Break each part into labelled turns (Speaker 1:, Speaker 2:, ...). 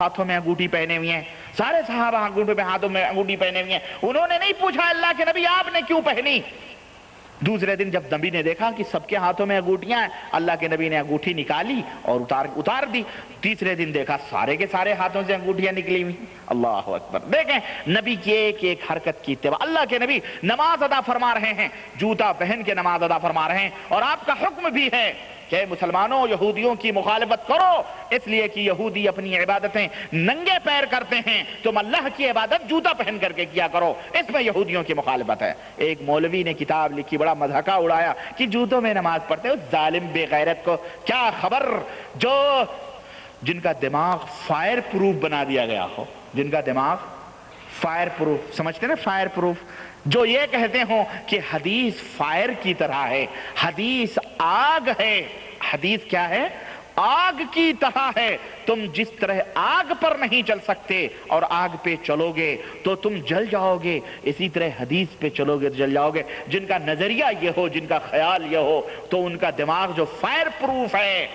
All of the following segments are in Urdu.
Speaker 1: ہاتھوں میں انگوٹھی پہنے ہوئی ہیں، سارے صحابہ ہاتھوں میں انگوٹھی پہنے ہوئی ہیں، انہوں نے نہیں پوچھا اللہ کے نبی آپ نے کیوں پہنی؟ دوسرے دن جب نبی نے دیکھا کہ سب کے ہاتھوں میں انگوٹھیاں ہیں، اللہ کے نبی نے انگوٹھی نکالی اور اتار دی۔ تیسرے دن دیکھا سارے کے سارے ہاتھوں سے انگوٹھیاں نکلی ہوئی۔ اللہ اکبر! دیکھیں نبی کی ایک ایک حرکت کی اتباع۔ اللہ کے نبی نماز ادا فرما رہے ہیں، جوتا پہن کے نماز ادا فرما رہے ہیں، اور آپ کا حکم بھی ہے کہ مسلمانوں یہودیوں کی مخالفت کرو، اس لیے کہ یہودی اپنی عبادتیں ننگے پیر کرتے ہیں، تم اللہ کی عبادت جوتا پہن کر کے کیا کرو، اس میں یہودیوں کی مخالفت ہے۔ ایک مولوی نے کتاب لکھی، بڑا مضحکہ اڑایا کہ جوتوں میں نماز پڑھتے ہو، ظالم بے غیرت کو کیا خبر جن کا دماغ فائر پروف بنا دیا گیا ہو، جن کا دماغ فائر پروف، سمجھتے نا فائر پروف، جو یہ کہتے ہوں کہ حدیث فائر کی طرح ہے، حدیث آگ ہے، حدیث کیا ہے؟ آگ کی طرح ہے، تم جس طرح آگ پر نہیں چل سکتے اور آگ پہ چلو گے تو تم جل جاؤ گے، اسی طرح حدیث پہ چلو گے تو جل جاؤ گے۔ جن کا نظریہ یہ ہو، جن کا خیال یہ ہو، تو ان کا دماغ جو فائر پروف ہے،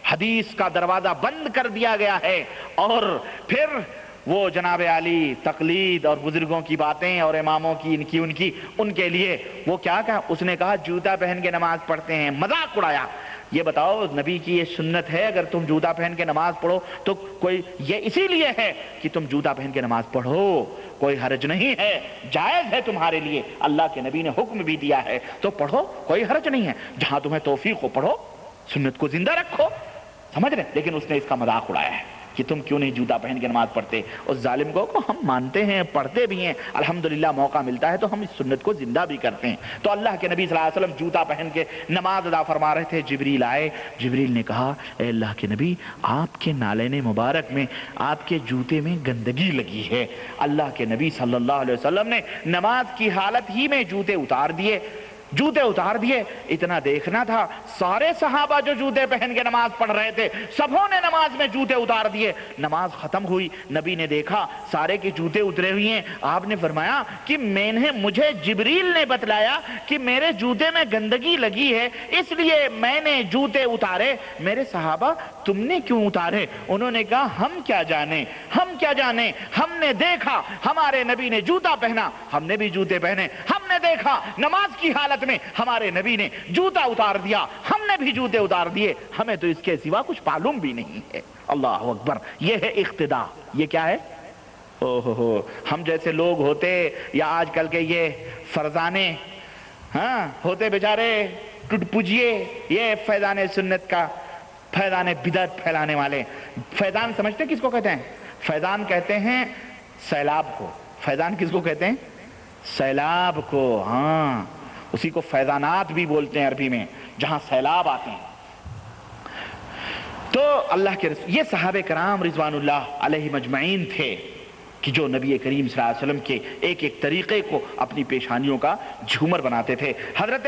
Speaker 1: حدیث کا دروازہ بند کر دیا گیا ہے، اور پھر وہ جناب علی تقلید اور بزرگوں کی باتیں اور اماموں کی ان کے لیے وہ کیا کہا؟ اس نے کہا جوتا پہن کے نماز پڑھتے ہیں، مذاق اڑایا۔ یہ بتاؤ نبی کی یہ سنت ہے، اگر تم جوتا پہن کے نماز پڑھو تو کوئی یہ اسی لیے ہے کہ تم جوتا پہن کے نماز پڑھو، کوئی حرج نہیں ہے، جائز ہے تمہارے لیے، اللہ کے نبی نے حکم بھی دیا ہے تو پڑھو، کوئی حرج نہیں ہے، جہاں تمہیں توفیق ہو پڑھو، سنت کو زندہ رکھو، سمجھ رہے؟ لیکن اس نے اس کا مذاق اڑایا ہے کہ تم کیوں نہیں جوتا پہن کے نماز پڑھتے۔ اس ظالم کو ہم مانتے ہیں، پڑھتے بھی ہیں، الحمدللہ موقع ملتا ہے تو ہم اس سنت کو زندہ بھی کرتے ہیں۔ تو اللہ کے نبی صلی اللہ علیہ وسلم جوتا پہن کے نماز ادا فرما رہے تھے، جبریل آئے، جبریل نے کہا اے اللہ کے نبی آپ کے نالین مبارک میں، آپ کے جوتے میں گندگی لگی ہے۔ اللہ کے نبی صلی اللہ علیہ وسلم نے نماز کی حالت ہی میں جوتے اتار دیے۔ اتنا دیکھنا تھا، سارے صحابہ جو جوتے پہن کے نماز پڑھ رہے تھے سبوں نے نماز میں جوتے اتار دیے۔ نماز ختم ہوئی، نبی نے دیکھا سارے کے جوتے اترے ہوئے ہیں، آپ نے فرمایا کہ مجھے جبریل نے بتلایا کہ میرے جوتے میں گندگی لگی ہے، اس لیے میں نے جوتے اتارے۔ میرے صحابہ تم نے کیوں اتارے؟ انہوں نے کہا ہم کیا جانے، ہم نے دیکھا ہمارے نبی نے جوتا پہنا، ہم نے بھی جوتے پہنے، ہم نے دیکھا نماز کی حالت میں ہمارے نبی نے جوتا اتار دیا، ہم نے بھی جوتے اتار دیے، ہمیں تو اس کے سوا کچھ معلوم بھی نہیں ہے۔ اللہ اکبر! یہ ہے اقتداء۔ یہ کیا ہے؟ ہم جیسے لوگ ہوتے یا آج کل کے یہ فرزانے ہوتے بیچارے ٹوٹ پوجیے، یہ فیضان سنت کا، فیضان بدعت پھیلانے والے۔ فیضان سمجھتے کس کو کہتے ہیں؟ فیضان کہتے ہیں سیلاب کو۔ فیضان کس کو کہتے ہیں؟ سیلاب کو، ہاں، اسی کو فیضانات بھی بولتے ہیں عربی میں، جہاں سیلاب آتے ہیں۔ تو اللہ کے رسول، یہ صحابہ کرام رضوان اللہ علیہم اجمعین تھے کہ جو نبی کریم صلی اللہ علیہ وسلم کے ایک ایک طریقے کو اپنی پیشانیوں کا جھومر بناتے تھے۔ حضرت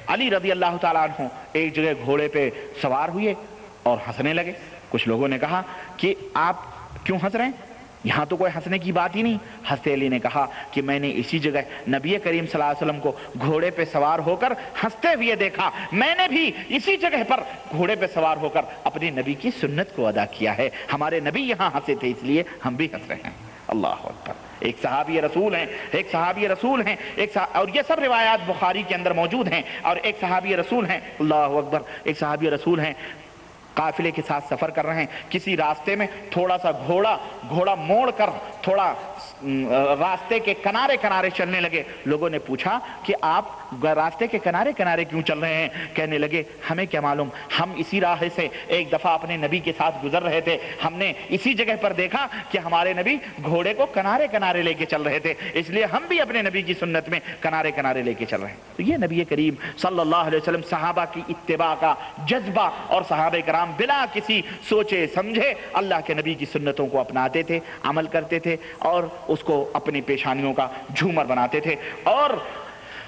Speaker 1: علی رضی اللہ تعالیٰ عنہ ایک جگہ گھوڑے پہ سوار ہوئے اور ہنسنے لگے۔ کچھ لوگوں نے کہا کہ آپ کیوں ہنس رہے ہیں؟ یہاں تو کوئی ہنسنے کی بات ہی نہیں۔ حضرت علی نے کہا کہ میں نے اسی جگہ نبی کریم صلی اللہ علیہ وسلم کو گھوڑے پہ سوار ہو کر ہنستے ہوئے دیکھا، میں نے بھی اسی جگہ پر گھوڑے پہ سوار ہو کر اپنے نبی کی سنت کو ادا کیا ہے، ہمارے نبی یہاں ہنسے تھے اس لیے ہم بھی ہنس رہے ہیں۔ اللہ اکبر! ایک صحابی رسول ہیں، اور یہ سب روایات بخاری کے اندر موجود ہیں، اور ایک صحابی رسول ہیں، اللہ اکبر، ایک صحابی رسول ہیں، قافلے کے ساتھ سفر کر رہے ہیں، کسی راستے میں تھوڑا سا گھوڑا موڑ کر تھوڑا راستے کے کنارے چلنے لگے۔ لوگوں نے پوچھا کہ آپ راستے کے کنارے کیوں چل رہے ہیں؟ کہنے لگے ہمیں کیا معلوم، ہم اسی راہ سے ایک دفعہ اپنے نبی کے ساتھ گزر رہے تھے، ہم نے اسی جگہ پر دیکھا کہ ہمارے نبی گھوڑے کو کنارے لے کے چل رہے تھے، اس لیے ہم بھی اپنے نبی کی سنت میں کنارے لے کے چل رہے ہیں۔ تو یہ نبی کریم صلی اللہ علیہ وسلم صحابہ کی اتباع کا جذبہ، اور صحابہ کرام بلا کسی سوچے سمجھے اللہ کے نبی کی سنتوں کو اپناتے تھے، عمل کرتے تھے، اور اس کو اپنی پیشانیوں کا جھومر بناتے تھے۔ اور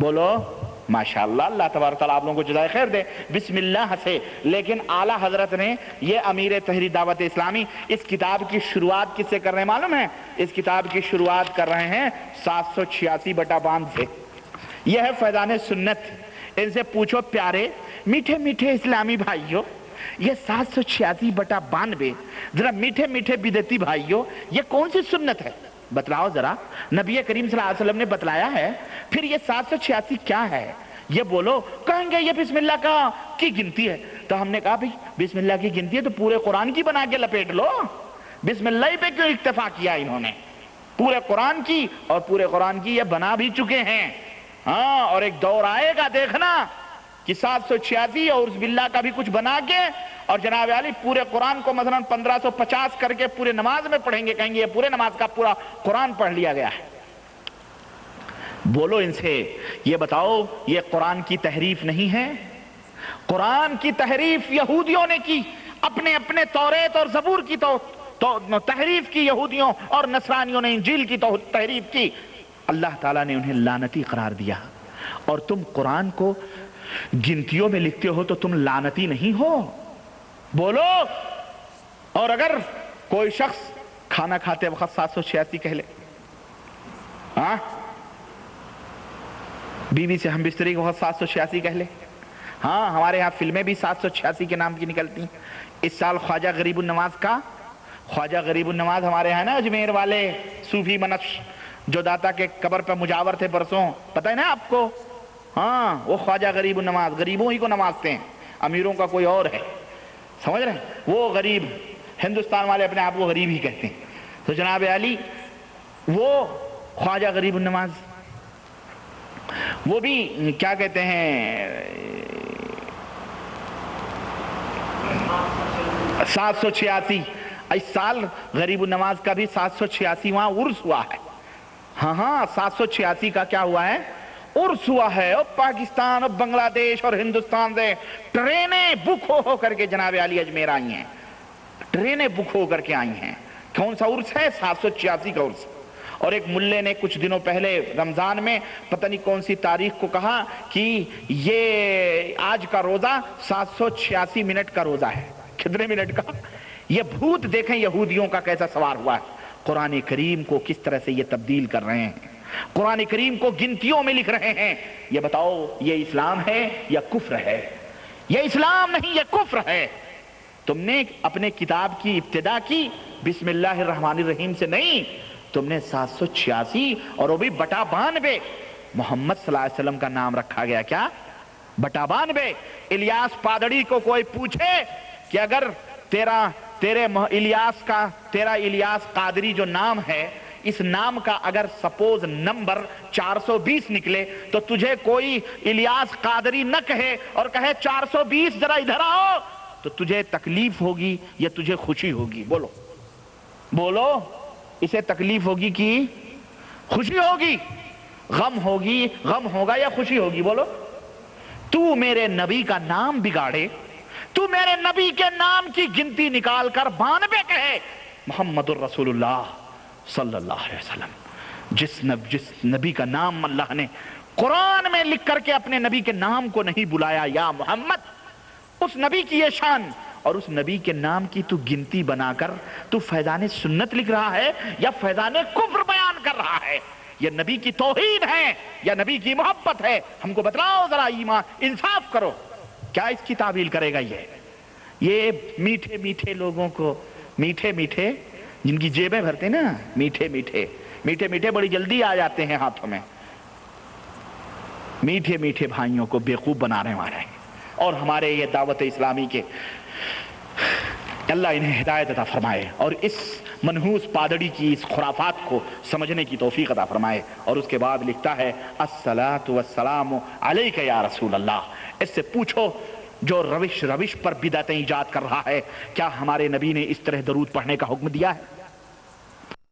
Speaker 1: بولو ماشاءاللہ، اللہ تبارک تعالیٰ آپ لوگوں کو جزائے خیر دے، بسم اللہ سے۔ لیکن اعلیٰ حضرت نے یہ امیر تحریر دعوت اسلامی اس کتاب کی شروعات کس سے کر رہے ہیں معلوم ہے؟ اس کتاب کی شروعات کر رہے ہیں 786 سے۔ یہ ہے فیضان سنت۔ ان سے پوچھو پیارے میٹھے میٹھے اسلامی بھائیوں، یہ 786 ذرا میٹھے میٹھے بدعتی بھائیوں، یہ کون سی سنت ہے؟ بتلاؤ ذرا، نبی کریم صلی اللہ علیہ وسلم نے بتلایا ہے، پھر یہ 786 کیا ہے؟ یہ بولو، کہیں گے یہ بسم اللہ کی گنتی ہے۔ تو ہم نے کہا بھئی بسم اللہ کی گنتی ہے تو پورے قرآن کی بنا کے لپیٹ لو، بسم اللہ پہ کیوں اکتفا کیا انہوں نے؟ پورے قرآن کی، اور پورے قرآن کی یہ بنا بھی چکے ہیں۔ ہاں، اور ایک دور آئے گا دیکھنا کہ 786 اور بسم اللہ کا بھی کچھ بنا کے، اور جناب علی پورے قرآن کو مثلا 1550 کر کے پورے نماز میں پڑھیں گے، کہیں گے یہ پورے نماز کا پورا قرآن پڑھ لیا گیا ہے۔ بولو ان سے، یہ بتاؤ یہ قرآن کی تحریف نہیں ہے؟ قرآن کی تحریف یہودیوں نے کی، اپنے اپنے توریت اور زبور کی تحریف کی یہودیوں، اور نصرانیوں نے انجیل کی تحریف کی۔ اللہ تعالیٰ نے انہیں لعنتی قرار دیا، اور تم قرآن کو گنتیوں میں لکھتے ہو تو تم لعنتی نہیں ہو؟ بولو۔ اور اگر کوئی شخص کھانا کھاتے وقت 786 کہہ لے، ہاں، بیوی سے ہم بستری کے وقت 786 کہہ لے، ہاں، ہمارے ہاں فلمیں بھی 786 کے نام کی نکلتی ہیں۔ اس سال خواجہ غریب النواز ہمارے ہاں نا، اجمیر والے صوفی منش جو داتا کے قبر پہ مجاور تھے برسوں، پتہ ہے نا آپ کو؟ ہاں، وہ خواجہ غریب النواز، غریبوں ہی کو نوازتے ہیں، امیروں کا کوئی اور ہے، سمجھ رہے ہیں؟ وہ غریب، ہندوستان والے اپنے آپ کو غریب ہی کہتے ہیں۔ تو جناب علی وہ خواجہ غریب النواز، وہ بھی کیا کہتے ہیں 786، اس سال غریب النواز کا بھی 786واں عرس ہوا ہے۔ ہاں 786 کا کیا ہوا ہے؟ عرس ہوا ہے۔ اور پاکستان اور بنگلہ دیش اور ہندوستان سے ٹرینیں بک ہو کر کے جناب علی اجمیر آئی ہیں، ٹرینیں بک ہو کر کے آئی ہیں۔ کون سا عرس ہے؟ 786 کا عرس۔ اور ایک ملے نے کچھ دنوں پہلے رمضان میں پتہ نہیں کون سی تاریخ کو کہا کہ یہ آج کا روزہ 786 منٹ کا روزہ ہے۔ کتنے منٹ کا؟ یہ بھوت دیکھیں یہودیوں کا کیسا سوار ہوا ہے، قرآن کریم کو کس طرح سے یہ تبدیل کر رہے ہیں، قرآن کریم کو گنتیوں میں لکھ رہے ہیں۔ یہ بتاؤ یہ اسلام ہے یا کفر ہے؟ یہ اسلام نہیں، یہ کفر ہے۔ تم نے اپنے کتاب کی ابتدا کی بسم اللہ الرحمن الرحیم سے نہیں، تم نے 786 اور وہ بھی بٹا 92 محمد صلی اللہ علیہ وسلم کا نام رکھا گیا۔ کیا؟ بٹا 92۔ الیاس پادڑی کو کوئی پوچھے کہ اگر تیرا الیاس قادری جو نام ہے، اس نام کا اگر سپوز نمبر 420 نکلے تو تجھے کوئی الیاس قادری نہ کہے اور کہے 420 ذرا ادھر آؤ، تو تجھے تکلیف ہوگی یا تجھے خوشی ہوگی؟ بولو بولو، اسے تکلیف ہوگی کہ خوشی ہوگی؟ غم ہوگی، غم ہوگا یا خوشی ہوگی؟ بولو۔ تو میرے نبی کا نام بگاڑے، تو میرے نبی کے نام کی گنتی نکال کر 92 کہے، محمد الرسول اللہ صلی اللہ علیہ وسلم، جس نبی کا نام اللہ نے قرآن میں لکھ کر کے اپنے نبی کے نام کو نہیں بلایا یا محمد، اس نبی کی یہ شان، اور اس نبی کے نام کی تو گنتی بنا کر تو فیضان سنت لکھ رہا ہے یا فیضان کفر بیان کر رہا ہے؟ یہ نبی کی توحید ہے یا نبی کی محبت ہے؟ ہم کو بتلاؤ ذرا، ایمان انصاف کرو، کیا اس کی تعویل کرے گا؟ یہ میٹھے میٹھے لوگوں کو، میٹھے میٹھے جن کی جیبیں بھرتے نا، میٹھے میٹھے بڑی جلدی آ جاتے ہیں ہاتھوں میں، میٹھے میٹھے بھائیوں کو بیوقوف بنانے والے ہیں۔ اور ہمارے یہ دعوت اسلامی کے اللہ انہیں ہدایت عطا فرمائے، اور اس منحوس پادڑی کی اس خرافات کو سمجھنے کی توفیق عطا فرمائے۔ اور اس کے بعد لکھتا ہے الصلاۃ والسلام علیک یا رسول اللہ۔ اس سے پوچھو جو روش پر بدعتیں ایجاد کر رہا ہے، کیا ہمارے نبی نے اس طرح درود پڑھنے کا حکم دیا ہے؟